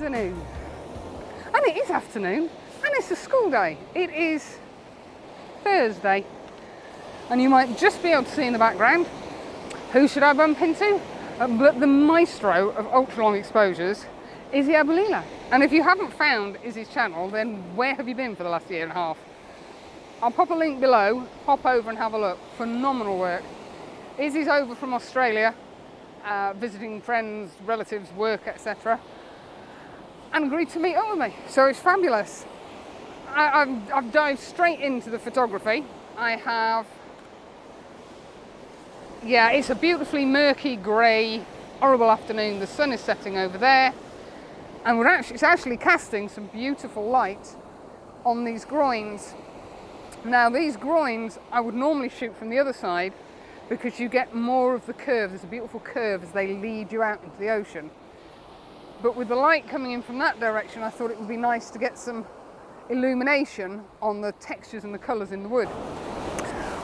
afternoon. And it is afternoon, and it's a school day. It is Thursday, and you might just be able to see in the background, who should I bump into? But the maestro of ultra long exposures, Izzy. And if you haven't found Izzy's channel, then where have you been for the last year and a half? I'll pop a link below, pop over and have a look. Phenomenal work. Izzy's over from Australia, visiting friends, relatives, work, etc. and agreed to meet up with me. So it's fabulous. I've dived straight into the photography. It's a beautifully murky, grey, horrible afternoon. The sun is setting over there, and it's actually casting some beautiful light on these groins. Now, these groins I would normally shoot from the other side because you get more of the curve. There's a beautiful curve as they lead you out into the ocean. But with the light coming in from that direction, I thought it would be nice to get some illumination on the textures and the colours in the wood.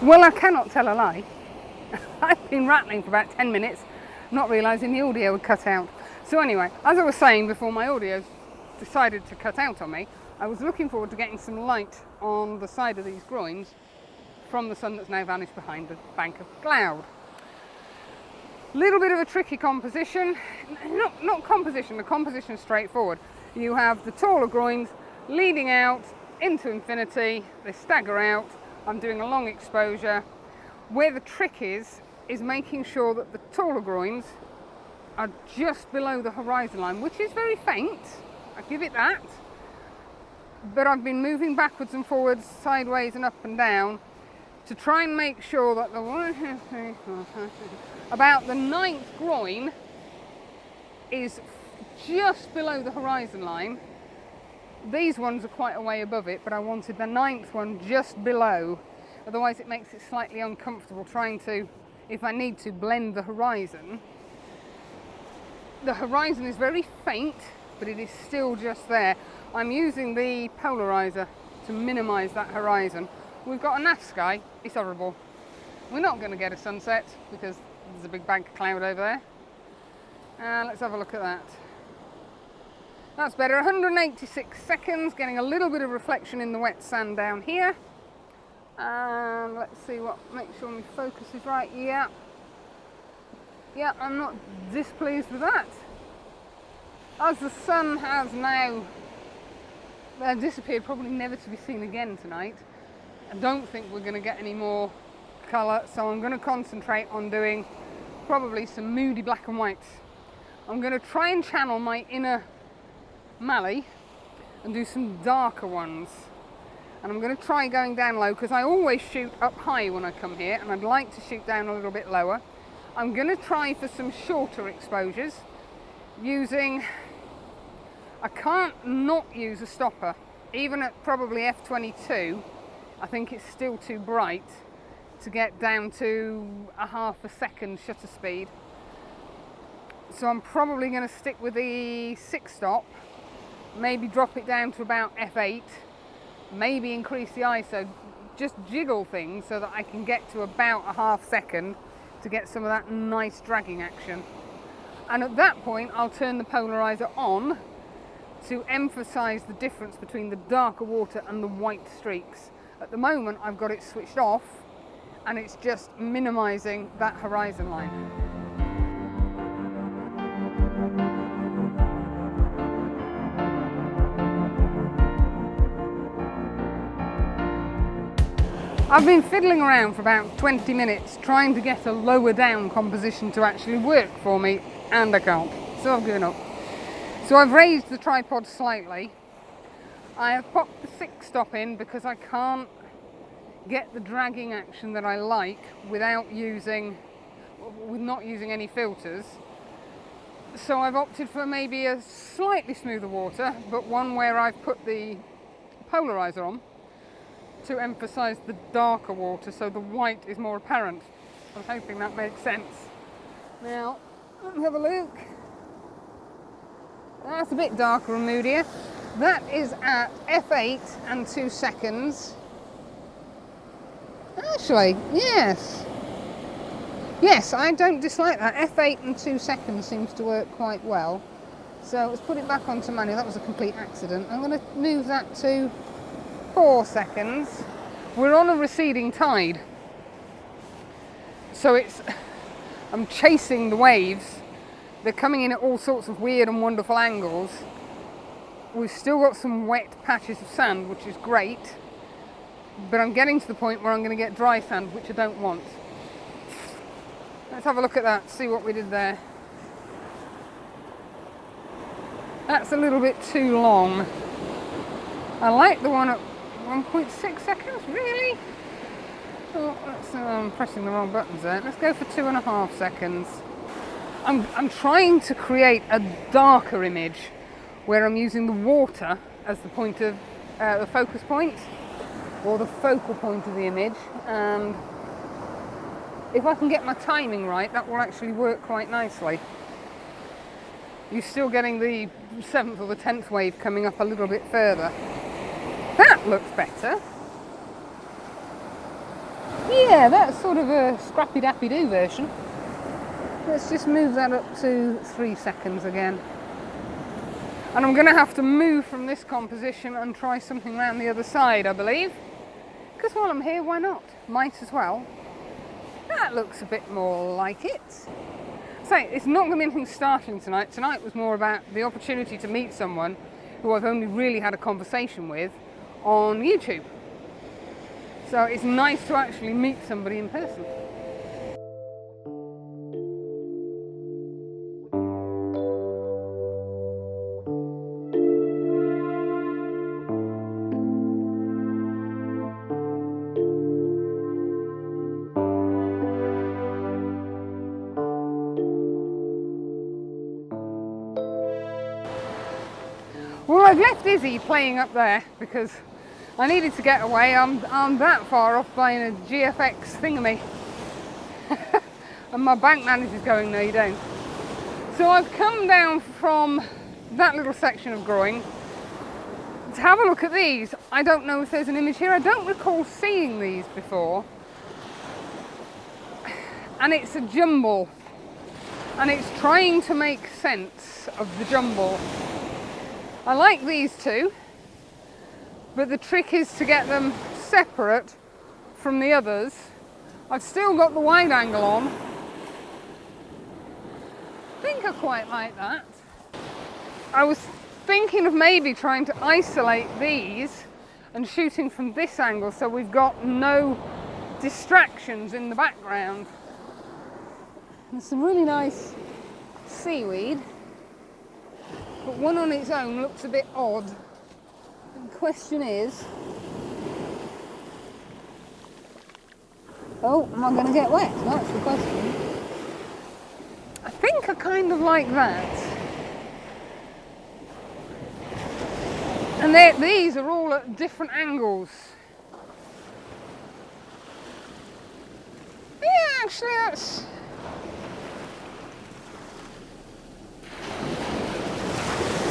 Well, I cannot tell a lie. I've been rattling for about 10 minutes, not realising the audio would cut out. So anyway, as I was saying before my audio decided to cut out on me, I was looking forward to getting some light on the side of these groins from the sun that's now vanished behind the bank of cloud. Little bit of a tricky composition. Not composition, the composition is straightforward. You have the taller groins leading out into infinity, they stagger out. I'm doing a long exposure. Where the trick is making sure that the taller groins are just below the horizon line, which is very faint, I give it that. But I've been moving backwards and forwards, sideways and up and down, to try and make sure that about the 9th groin is just below the horizon line. These ones are quite a way above it, but I wanted the 9th one just below. Otherwise it makes it slightly uncomfortable trying to, if I need to, blend the horizon. The horizon is very faint, but it is still just there. I'm using the polarizer to minimise that horizon. We've got a naff sky, it's horrible. We're not going to get a sunset because there's a big bank of cloud over there. Let's have a look at that. That's better, 186 seconds, getting a little bit of reflection in the wet sand down here. And let's see make sure my focus is right. Yeah, I'm not displeased with that. As the sun has now disappeared, probably never to be seen again tonight, I don't think we're going to get any more colour, so I'm going to concentrate on doing probably some moody black and whites. I'm going to try and channel my inner Mally and do some darker ones. And I'm going to try going down low because I always shoot up high when I come here, and I'd like to shoot down a little bit lower. I'm going to try for some shorter exposures using, I can't not use a stopper. Even at probably f22, I think it's still too bright to get down to a ½ second shutter speed. So I'm probably going to stick with the 6-stop, maybe drop it down to about f8, maybe increase the ISO, just jiggle things so that I can get to about a ½ second to get some of that nice dragging action. And at that point I'll turn the polarizer on to emphasize the difference between the darker water and the white streaks. At the moment I've got it switched off and it's just minimizing that horizon line. I've been fiddling around for about 20 minutes trying to get a lower down composition to actually work for me, and I can't, so I've given up. So I've raised the tripod slightly. I have popped the 6-stop in because I can't get the dragging action that I like with not using any filters. So I've opted for maybe a slightly smoother water, but one where I've put the polarizer on to emphasize the darker water so the white is more apparent. I'm hoping that makes sense. Now, let's have a look. That's a bit darker and moodier. That is at f8 and 2 seconds. Actually, yes. Yes, I don't dislike that. f8 and 2 seconds seems to work quite well. So let's put it back onto manual. That was a complete accident. I'm going to move that to 4 seconds. We're on a receding tide. So I'm chasing the waves. They're coming in at all sorts of weird and wonderful angles. We've still got some wet patches of sand, which is great. But I'm getting to the point where I'm going to get dry sand, which I don't want. Let's have a look at that, see what we did there. That's a little bit too long. I like the one at 1.6 seconds, really? Oh, I'm pressing the wrong buttons there. Let's go for 2.5 seconds. I'm trying to create a darker image where I'm using the water as the point of the focus point, or the focal point of the image, and if I can get my timing right, that will actually work quite nicely. You're still getting the 7th or the 10th wave coming up a little bit further. That looks better. Yeah, that's sort of a scrappy-dappy-doo version. Let's just move that up to 3 seconds again. And I'm going to have to move from this composition and try something around the other side, I believe. Because while I'm here, why not? Might as well. That looks a bit more like it. So it's not going to be anything startling tonight. Tonight was more about the opportunity to meet someone who I've only really had a conversation with on YouTube. So it's nice to actually meet somebody in person. Well, I've left Izzy playing up there because I needed to get away. I'm that far off buying a GFX thingamy. And my bank manager's going, no you don't. So I've come down from that little section of groin to have a look at these. I don't know if there's an image here. I don't recall seeing these before. And it's a jumble. And it's trying to make sense of the jumble. I like these two, but the trick is to get them separate from the others. I've still got the wide angle on. I think I quite like that. I was thinking of maybe trying to isolate these and shooting from this angle so we've got no distractions in the background. There's some really nice seaweed. But one on its own looks a bit odd. The question is, oh, am I going to get wet? That's the question. I think I kind of like that. And these are all at different angles. Yeah, actually that's...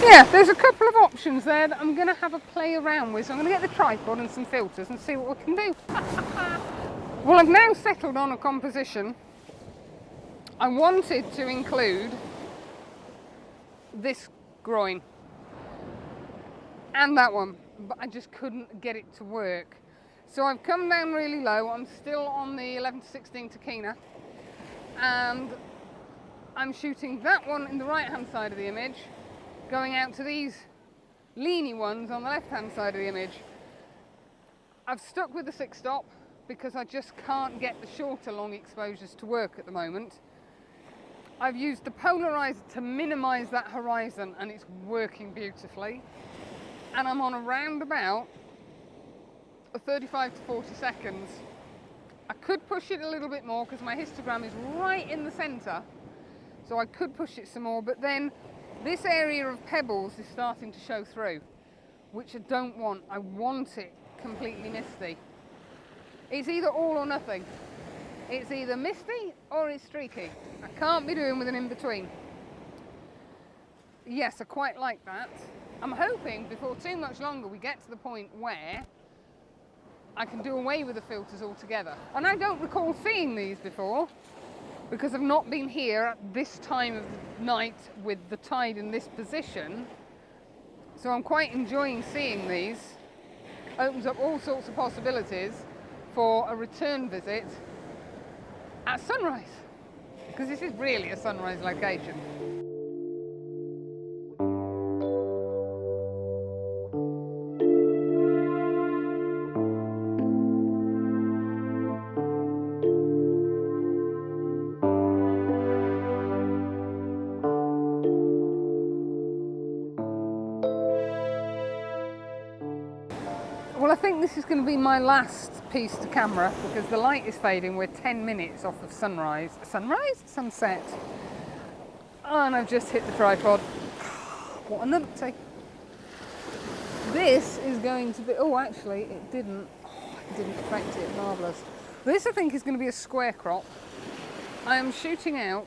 Yeah, there's a couple of options there that I'm going to have a play around with. So I'm going to get the tripod and some filters and see what we can do. Well, I've now settled on a composition. I wanted to include this groin and that one, but I just couldn't get it to work. So I've come down really low. I'm still on the 11-16 Takina, and I'm shooting that one in the right-hand side of the image, going out to these leany ones on the left-hand side of the image. I've stuck with the 6-stop because I just can't get the shorter long exposures to work at the moment. I've used the polarizer to minimize that horizon and it's working beautifully. And I'm on around about 35 to 40 seconds. I could push it a little bit more because my histogram is right in the center. So I could push it some more, but then this area of pebbles is starting to show through, which I don't want. I want it completely misty. It's either all or nothing. It's either misty or it's streaky. I can't be doing with an in-between. Yes, I quite like that. I'm hoping before too much longer we get to the point where I can do away with the filters altogether. And I don't recall seeing these before. because I've not been here at this time of night with the tide in this position. So I'm quite enjoying seeing these. Opens up all sorts of possibilities for a return visit at sunrise, because this is really a sunrise location. Well, I think this is going to be my last piece to camera because the light is fading. We're 10 minutes off of sunrise. Sunrise? Sunset. And I've just hit the tripod. What a numpty. This is going to be... Oh, actually, it didn't. Oh, it didn't affect it. Marvellous. This, I think, is going to be a square crop. I am shooting out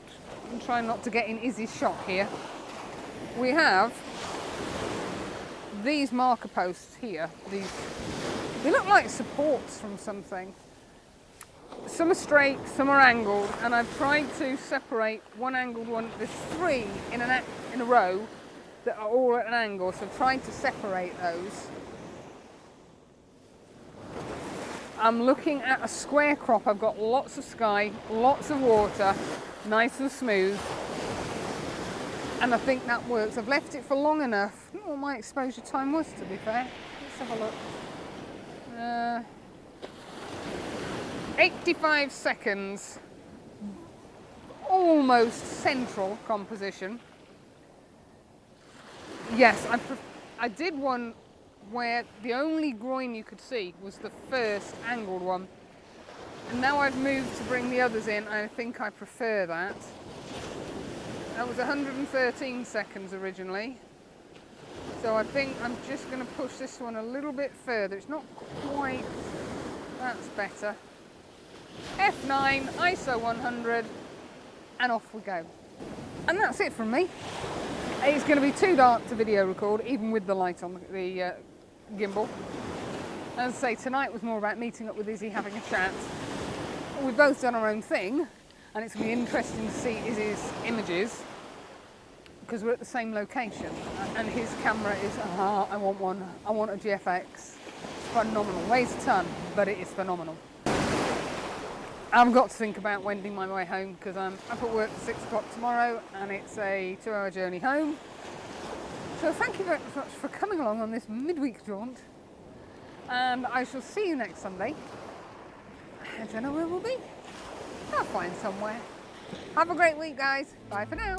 and trying not to get in Izzy's shot here. We have these marker posts here. They look like supports from something. Some are straight, some are angled, and I've tried to separate one angled one. There's three in a row that are all at an angle, so I've tried to separate those. I'm looking at a square crop. I've got lots of sky, lots of water, nice and smooth, and I think that works. I've left it for long enough. I don't know what my exposure time was, to be fair. Let's have a look. 85 seconds, almost central composition. Yes, I did one where the only groin you could see was the first angled one, and now I've moved to bring the others in. I think I prefer that. That was 113 seconds originally, so I think I'm just going to push this one a little bit further. It's not quite, that's better. F9, ISO 100, and off we go. And that's it from me. It's going to be too dark to video record, even with the light on the gimbal. As I say, tonight was more about meeting up with Izzy, having a chat. We've both done our own thing, and it's going to be interesting to see Izzy's images, because we're at the same location, and his camera is, I want one, I want a GFX. It's phenomenal, weighs a ton, but it is phenomenal. I've got to think about wending my way home because I'm up at work at 6 o'clock tomorrow and it's a 2-hour journey home. So thank you very much for coming along on this midweek jaunt, and I shall see you next Sunday. I don't know where we'll be. I'll find somewhere. Have a great week, guys. Bye for now.